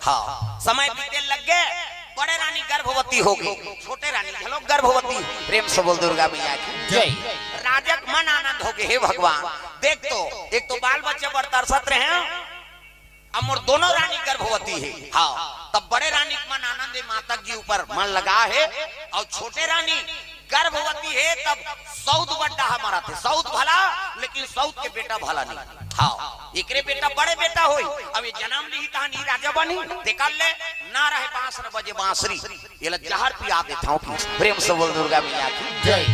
हाँ समय बीते लग गए, बड़े रानी गर्भवती हो गई, छोटे रानी झलोक गर्भवती। प्रेम से बोल दुर्गा मैया की जय। राजक मन आनंद हो गए, हे भगवान देख तो एक तो बाल बच्चे बड़ तरसत रहे हैं, और दोनों रानी गर्भवती है। हाँ तब बड़े रानी मन आनंद माता जी ऊपर मन लगा है, और छोटे रानी गर्भवती है। तब सौद बड्डा हमारा थे, सौद भला लेकिन सौद के बेटा भला नहीं। हाँ एकरे बेटा बड़े बेटा होई, अब ये जन्म ली कहानी राजा बनी देखल ले ना रहे बांस न बजे बांसुरी, ये जहर पिया देता हूँ। प्रेम से बोल दुर्गा मैया की जय।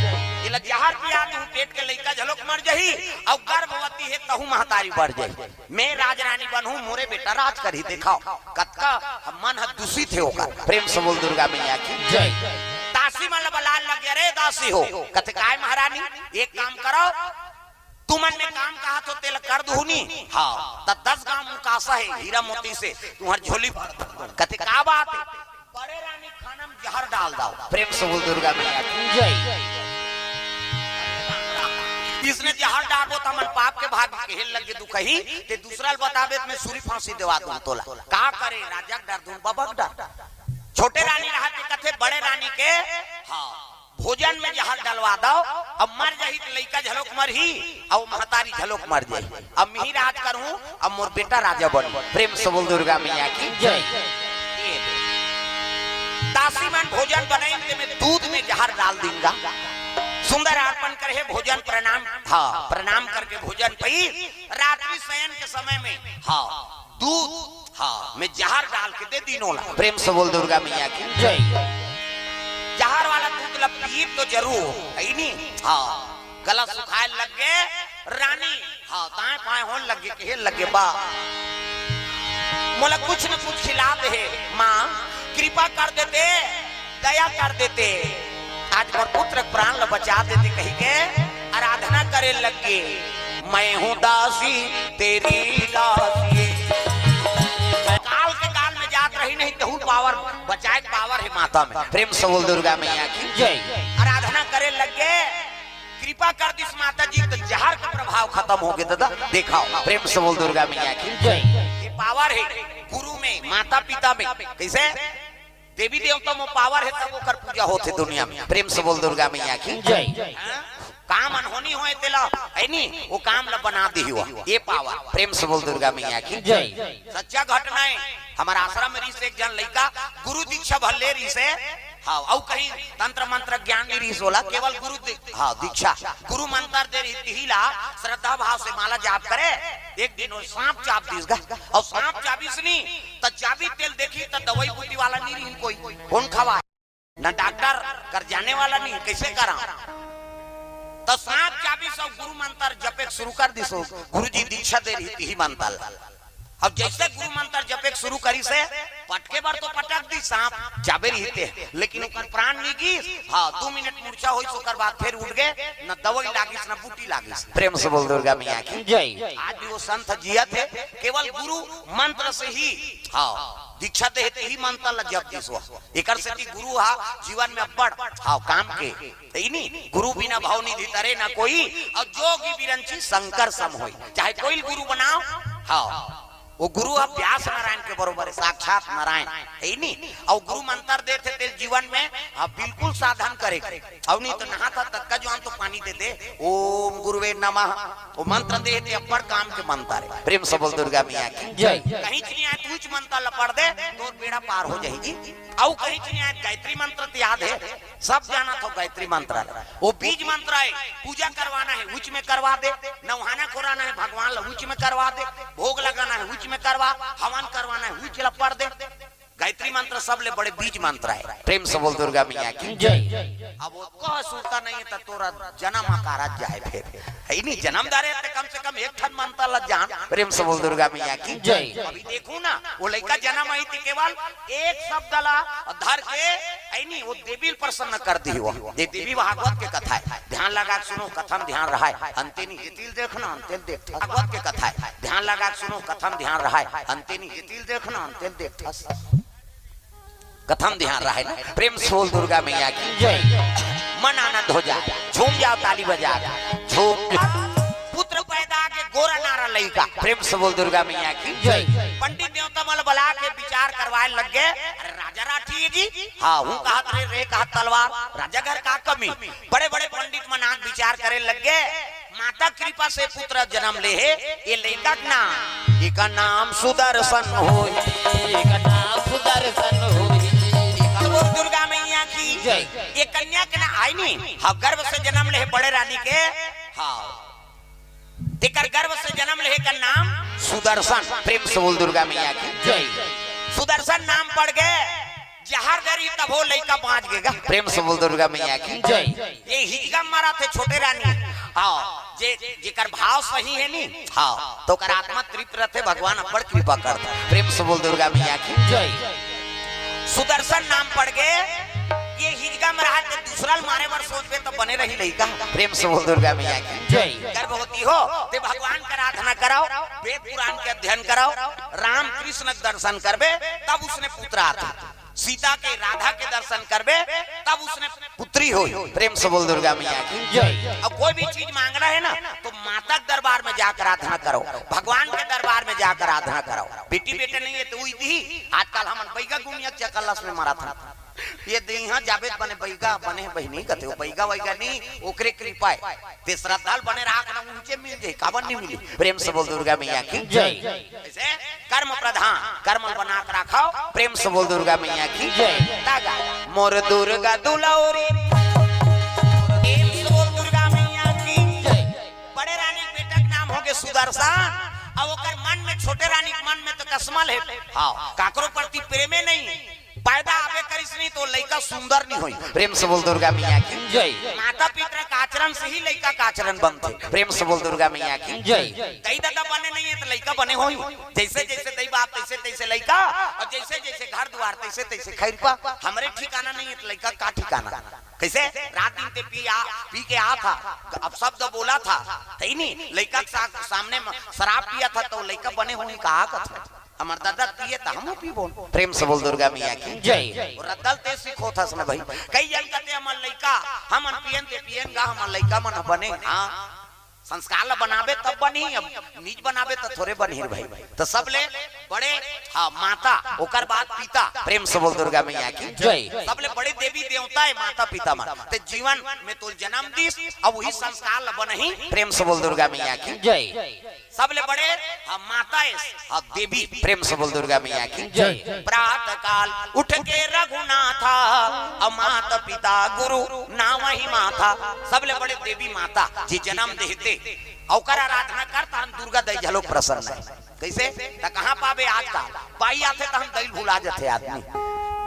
ये जहर पिया दूं पेट के लइका झलोक मर जही, और गर्भवती है तहु महतारी बढ़ जाई। मैं राजरानी बनूं मोरे बेटा राज करी दिखाओ, कतका मन दूषित है होगा। प्रेम से बोल दुर्गा मैया की जय। दासी मतलब लाल लग गया रे दासी हो, कथे काय महारानी एक काम करो, तुमन ने काम कहा तो तेल कर दूनी। हाँ तब 10 गांव मुकासा है हीरा मोती से तुम्हारी झोली, कथे का बात है, बड़े रानी खाना में जहर डाल दो। प्रेम से बोल दुर्गा मैया की जय। इसने जहर डालो तो मन पाप के भाग के हेल लगे तू कही ते दूसरा बताबे मैं सूरी फांसी देवा दूं तोला का करे राजा डर दूं बबक डर। छोटे रानी रहते कथे बड़े रानी के हाँ भोजन में जहर डलवा दो, अब मर जाही तो लइका झलोक मर ही, और महतारी झलोक मर जाही। अब मैं ही राज करूं, अब मोर बेटा राजा बन। प्रेम से बोल दुर्गा मैया की जय। दासी मन भोजन बनाए में दूध में जहर डाल दूंगा, सुंदर अर्पण करे भोजन प्रणाम। हाँ प्रणाम करके भोजन पी, रात्रि शयन के समय में हाँ दूध हाँ मैं जहर डाल के दे दीनोला। प्रेम से बोल दुर्गा मैया की जय। जहर वाला दूध पीब तो जरूर है नहीं। हाँ गला सुखाए लग गए रानी, हाँ दाएं बाएं होने लगे के लगे बा मोला कुछ न कुछ खिला दे माँ, कृपा कर देते दया कर देते, आज मोर पुत्र प्राण ल बचा देते कही के आराधना करे लगे। मैं हूँ दासी तेरी दासी, काल के काल में जात रही नहीं तो पावर बचाए पावर है माता में। प्रेम से बोल दुर्गा मैया की जय। आराधना करे लगे, कृपा कर दिस माता जी तो जहर का प्रभाव खत्म हो गया दादा देखाओ। प्रेम से बोल दुर्गा मैया की जय। ये पावर है गुरु में माता पिता में, कैसे देवी देवता में पावर है तब वो कर पूजा होते दुनिया में। प्रेम से बोल दुर्गा मैया की जय। काम अनहोनी होए तेला है नी वो काम ला बना दी हुआ ये पावर। प्रेम से बोल दुर्गा मैया की जय। सच्चा घटना है हमारा आश्रम में रीस एक जन लड़का गुरु दीक्षा भले री से हाँ और कहीं तंत्र मंत्र ज्ञान नहीं रीस होला, केवल गुरु हाँ दीक्षा गुरु मंत्र दे रही हिला श्रद्धा भाव से माला जाप करे। एक दिन वो सांप चाप दीसगा, और सांप चाबीस नहीं तो चाबी तेल देखी तो दवाई बूटी वाला नहीं रही कोई कौन खवा न डॉक्टर कर जाने वाला नहीं, कैसे करा तो सांप चाबी सब गुरु मंत्र जपे शुरू कर दिसो। गुरु जी दीक्षा दे रही थी मंत्र, अब जैसे गुरु मंत्र जपे शुरू करी से पटके बार तो पटक दी सांप जाबे रहते, लेकिन उनका प्राण नहीं गई। हाँ 2 मिनट मूर्छा हुई तो बाद फिर उठ गए, न दवाई लागिस न बूटी लागिस। प्रेम से बोल दुर्गा मैया की जय। आज भी वो संत जिया थे केवल गुरु मंत्र से ही हाँ दीक्षा देते ही मंत्र ल जप दिसो। एकर से कि गुरु हा जीवन में अब्बड़ हाँ काम के नहीं, गुरु बिना भाव निधि तरे ना कोई, और जोगी बिरंची शंकर सम होई। चाहे कोई गुरु बनाओ हाँ वो गुरु अब व्यास नारायण के बरोबर है, साक्षात नारायण है नहीं। और गुरु मंत्र देते थे जीवन में अब बिल्कुल साधन करे, और नहीं तो नहाता तक जो हम तो पानी दे दे ओम गुरुवे नमः वो मंत्र देते अपर काम के मंत्र है। प्रेम से बोल दुर्गा मैया की जय। कहीं चली आए तुझ मंत्र लपड़ दे तो बेड़ा पार हो जाएगी। और कहीं चली आए गायत्री मंत्र तो याद है सब जाना तो गायत्री मंत्र वो बीज मंत्र है, पूजा करवाना है उच में करवा दे, नवहाना खोराना है भगवान उच में करवा दे, भोग लगाना है उच में करवा, हवन करवाना है उच लपड़ दे। गायत्री मंत्र सबले बड़े बीज मंत्र है। प्रेम से बोल दुर्गा मैया की जय। अब वो कह सुनता नहीं है तो तोरा जन्म आकारत जाए फिर है नहीं, जन्मदार है कम से कम एक ठन मंत्र ल जान। प्रेम से बोल दुर्गा मैया की जय। अभी देखो ना वो लड़का जन्म आई थी केवल एक शब्द ला धर के है नहीं वो देवी प्रसन्न कर दी हुआ। देवी भागवत के कथा है, ध्यान लगा सुनो कथम ध्यान रहा है अंते नहीं जितिल देखना अंते देख। भागवत के कथा है, ध्यान लगा सुनो कथम ध्यान रहा है अंते नहीं जितिल देखना अंते देख। कथम ध्यान रहा है ना। प्रेम से बोल दुर्गा मैया की जय। मन आनंद हो जाए, झूम जाओ ताली बजा झूम। पुत्र पैदा के गोरा नारा लइका। प्रेम से बोल दुर्गा मैया की जय। पंडित देवता मल बला के विचार विचार करवाए लग गए। अरे राजा राठी जी, हाँ हूँ कहा रे कहा तलवार, राजा घर का कमी। बड़े बड़े पंडित मनाक विचार करे लग गए। माता कृपा से पुत्र जन्म ले है, ये लड़का का नाम, एक नाम सुदर्शन हो, एक नाम सुदर्शन हो। दुर्गा मैया की जय। ये कन्या के ना आई नहीं, हाँ गर्भ से जन्म ले बड़े रानी के, हाँ तेकर गर्भ से जन्म ले का नाम सुदर्शन। प्रेम से बोल दुर्गा मैया की जय। सुदर्शन नाम पड़ गए, जहर गरी तब हो लड़का बाँच गएगा। प्रेम से बोल दुर्गा मैया की जय। ये हिजगा मारा थे छोटे रानी, हाँ जेकर भाव सही है नी, हाँ तो कर आत्मा तृप्त रहते, भगवान अपर कृपा करता। प्रेम से बोल दुर्गा मैया की जय। सुदर्शन नाम पड़ गए, ये हिजगा में रहा तो दूसरा मारे बार सोच पे तो बने रही लड़का। प्रेम से बोल दुर्गा मैया की जय। गर्भ होती हो ते भगवान का आराधना कराओ, वेद पुराण के अध्ययन कराओ, राम कृष्ण के दर्शन करबे तब उसने पुत्र आता, सीता के राधा के दर्शन करबे तब उसने पुत्री हो। प्रेम से बोल दुर्गा मैया की जय। अब कोई भी चीज मांग रहा है ना तो माता के दरबार में जाकर आराधना करो, भगवान के दरबार में जाकर आराधना करो। बेटी बेटे नहीं है तो हुई थी, आजकल हम बैगा गुनिया चकलस में मारा था, ये यहाँ जावेद बने बैगा बने बहनी कहते हो, बैगा वैगा नहीं ओकरे कृपा है, ते श्रद्धाल बने रहा ना ऊंचे मिल जाए, कावन नहीं मिली। प्रेम से बोल दुर्गा मैया की जय। ऐसे कर्म प्रधान कर्म बना कर रखो। प्रेम से बोल दुर्गा मैया की जय। तागा मोर दुर्गा दुलारी, प्रेम से बोल दुर्गा मैया की जय। बड़े रानी बेटा के नाम हो गए सुदर्शन, अब ओकर मन में छोटे रानी के मन में तो कसमल है, हाँ काकरो प्रति प्रेमे नहीं, पैदा आवे करिस नहीं तो लड़का सुंदर नहीं होई। प्रेम से बोल दुर्गा मैया की जय। माता पिता का आचरण से ही लड़का का आचरण बनते। प्रेम से बोल दुर्गा मैया की जय। दई दादा बने नहीं है तो लड़का बने होई, जैसे जैसे दई बाप तैसे तैसे लड़का, और जैसे जैसे घर द्वार तैसे तैसे खैरपा। हमरे ठिकाना नहीं है तो लड़का का ठिकाना। कैसे रात दिन ते पी के आ था, अब शब्द बोला था नहीं नहीं, लड़का सामने शराब पिया था तो लड़का बने होने कहा कथा, हमार दादा पिए था हम पी बोल। प्रेम से बोल दुर्गा मैया की जय। रद्दल ते सीखो था उसने भाई, कई जन कहते हमर लइका हमन पियन गा हमर लइका मन बने, हां संस्कार ला बनावे तब बनी, अब नीच बनावे तो थोड़े बनी भाई। तो सब ले बड़े हाँ माता ओकर बाद पिता। प्रेम से बोल दुर्गा मैया की जय। सब ले बड़े देवी देवता है माता पिता मन, ते जीवन में तो जन्म दिस अब वही संस्कार ला बनही। प्रेम से बोल दुर्गा मैया की जय। सब ले बड़े माता है देवी। प्रेम से बोल दुर्गा मैया की जय। प्रातः काल उठ के रघुनाथा, अब माता पिता गुरु नाम ही माता। सब ले बड़े देवी माता जी जन्म देते औकर आराधना करता हम दुर्गा दई झलो प्रसन्न है। कैसे त कहां पावे आज का पाई आथे त हम दैल भुला जाते आदमी,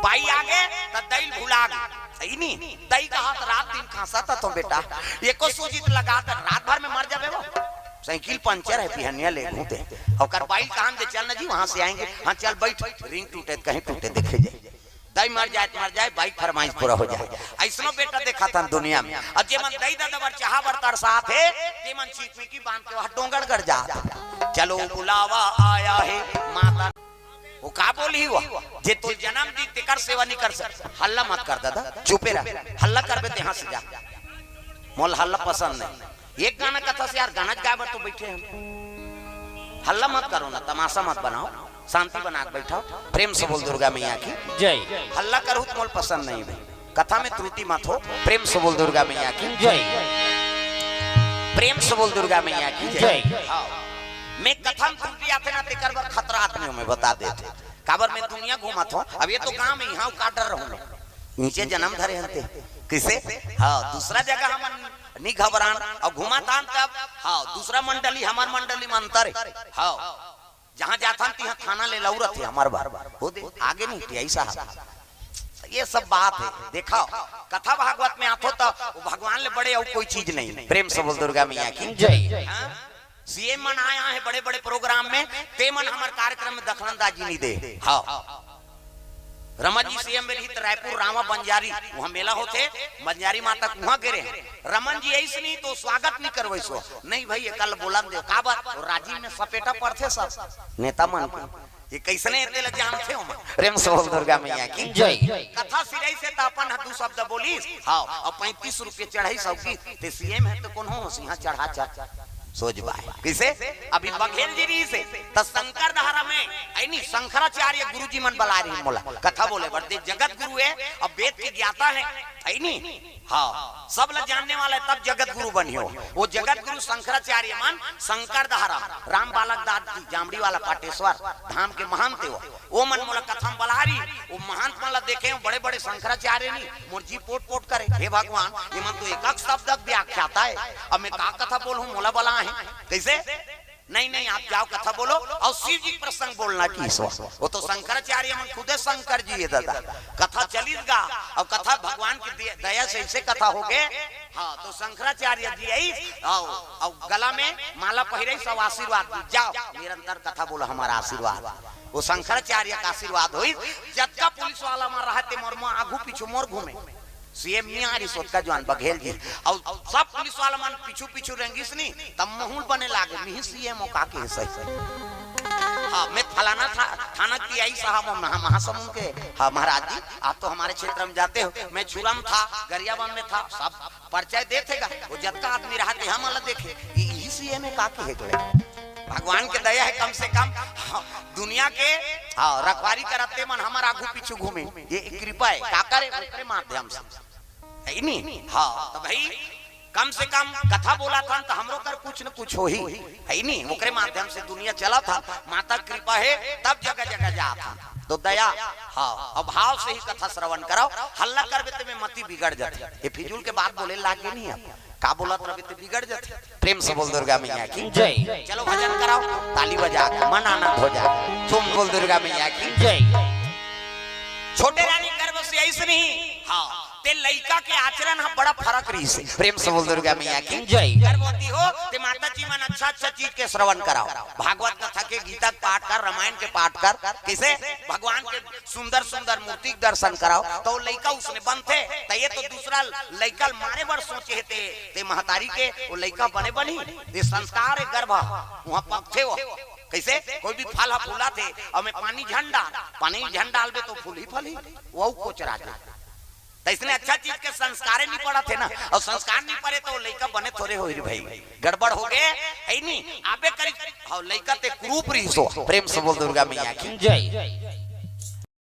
पाई आगे त दैल भुला गए, सही नहीं दई का हाथ रात दिन खांसा था तो बेटा एको सूजित लगा कर रात भर में मर जाबे वो। साइकिल पंचर है पिहनिया ले घूमते और कर बाइक कहां दे चल ना जी वहां से आएंगे, हां चल बैठ रिंग टूटे कहीं टूटे देखे जाए, दई मर जाए बाइक फरमाइश पूरा हो जाए। ऐसनो बेटा देखा था दुनिया में, और जे मन दई दादा बर चाहा बर तरसात है ते मन चीख में की बांध के वहां डोंगर कर जा। चलो बुलावा आया है माता, वो का बोली हुआ जे तू जन्म दी तेकर सेवा नहीं कर सकता। हल्ला मत कर दादा, चुपे रह, हल्ला करबे ते यहां से जा, मोल हल्ला पसंद नहीं। एक गाना कथा से यार गाना गाए बर तो बैठे हम, हल्ला मत करो ना, तमाशा मत बनाओ, शांति बना के बैठो। प्रेम से बोल दुर्गा मैया की जय। हल्ला करो तो मोल पसंद नहीं भाई, कथा में त्रुटि मत हो। प्रेम से बोल दुर्गा मैया की जय। प्रेम से बोल दुर्गा मैया की जय। मैं कथा में त्रुटि आते ना तेकर बर खतरा आदमियों में बता देते, काबर में दुनिया घूमत हो। अब ये तो गांव में यहाँ का डर रहूं, नीचे जन्म धरे हते किसे, हाँ दूसरा जगह हम नहीं घबरान और घुमाता तब, हाँ दूसरा मंडली हमार मंडली में अंतर है, हाँ जहाँ जाता थी थाना ले लौरत है हमार बार हो दे आगे नहीं ऐसा। ये सब बात है, देखा कथा भागवत में आतो तो भगवान ले बड़े और कोई चीज नहीं। प्रेम से बोल दुर्गा मैया की जय। सीएम मन आया है बड़े बड़े प्रोग्राम में, ते मन हमारे कार्यक्रम में दखलंदाजी नहीं दे। हाँ रमा जी सीएम में तो रायपुर रामा बंजारी वहाँ मेला होते, बंजारी माता वहाँ गिरे रमन जी ऐसे नहीं तो स्वागत नहीं करवे सो नहीं भाई कल बोला दे का बात राजीव में सपेटा पड़ते सब नेता मन ये कैसने इतने लग जानते हो। प्रेम से बोल दुर्गा मैया की जय। कथा सिराई से तापन दू शब्द बोली, हाँ और 35 रुपये चढ़ाई सब की ते सीएम है तो कौन हो सिंहा चढ़ा सोच बाय किसे अभी बघेल जी री से त शंकर दहरा में ऐनी शंकराचार्य गुरुजी मन बला रही मोला कथा बोले बड़ते जगत गुरु है अब वेद के ज्ञाता है ऐनी हाँ सब लोग जानने वाला है तब जगत गुरु बनियो वो जगत गुरु शंकराचार्य मन शंकर दहरा राम बालक दाद जी जामड़ी वाला पाटेश्वर धाम के महंत थे वो मन मोला कथा बला रही वो महंत मन देखे बड़े बड़े शंकराचार्य नहीं मुर्जी पोट पोट करे हे भगवान ये मन तो एक शब्द व्याख्याता है अब मैं का कथा बोलूं मोला बला है कैसे नहीं नहीं आप जाओ कथा बोलो और शिव जी प्रसंग बोलना की वो तो शंकराचार्य मन खुदे शंकर जी है दादा कथा चलीगा और कथा भगवान की दया से ऐसे कथा हो गए हाँ तो शंकराचार्य जी आई और गला में माला पहिरे सब आशीर्वाद जाओ निरंतर कथा बोलो हमारा आशीर्वाद वो शंकराचार्य का आशीर्वाद हुई जतका पुलिस वाला मार रहा थे मोर आगू पीछू मोर घूमे सीएम मियारी सोचका जवान बघेल जी और सब पुलिस वाला मन पीछू पीछू रेंगिस नहीं तब महूल बने लागे मिही सीएम ओ काके है सही हाँ मैं फलाना थाना की आई साहब महासमुंद के हाँ महाराज जी आप तो हमारे क्षेत्र में जाते हो मैं चूरम था गरियाबंद में था सब परिचय देतेगा वो जतका आदमी रहा थे हम अलग देखे यही सीएम है काके है भगवान के दया है कम से कम दुनिया के रखवारी करते मन हमारा आगू पीछू घूमे ये कृपा है का करे माध्यम से है नहीं हाँ तो भाई कम से कम कथा बोला था तो हमरो कर कुछ न कुछ हो ही है नहीं ओकरे माध्यम से दुनिया चला था माता कृपा है तब जगह जगह जा था तो दया हाँ अभाव से ही कथा श्रवण कराओ हल्ला करबे तो में मति बिगड़ जाती ये फिजूल के बात बोले लागे नहीं अब का बोला तो तो बिगड़ जाते प्रेम से बोल दुर्गा मैया की जय चलो भजन कराओ ताली बजा के मन आनंद हो जाए तुम बोल दुर्गा मैया की जय छोटे रानी गर्भ से ऐसे नहीं हाँ ते लइका के आचरण हम बड़ा फर्क रही से प्रेम से बोल दुर्गा मैया की जय गर्भवती हो ते माता जी मन अच्छा अच्छा चीज के श्रवण कराओ भागवत कथा के गीता पाठ कर रामायण के पाठ कर किसे भगवान के सुंदर सुंदर मूर्ति दर्शन कराओ तो लइका उसने बनते तो ये तो दूसरा लइका मारे बार सोचे ते महतारी के वो लइका बने बनी ये संस्कार है गर्भ वहां पक्थे हो कैसे कोई भी फल फूला थे और मैं पानी झंडा डालबे तो फूल ही फल ही वो कोचरा जाए तो इसने अच्छा चीज के संस्कार नहीं पड़ा थे ना और संस्कार नहीं पड़े तो लइका बने थोड़े हो भाई गड़बड़ हो गए है नहीं आबे करी और लइका ते क्रूप रही सो प्रेम से बोल दुर्गा मैया की जय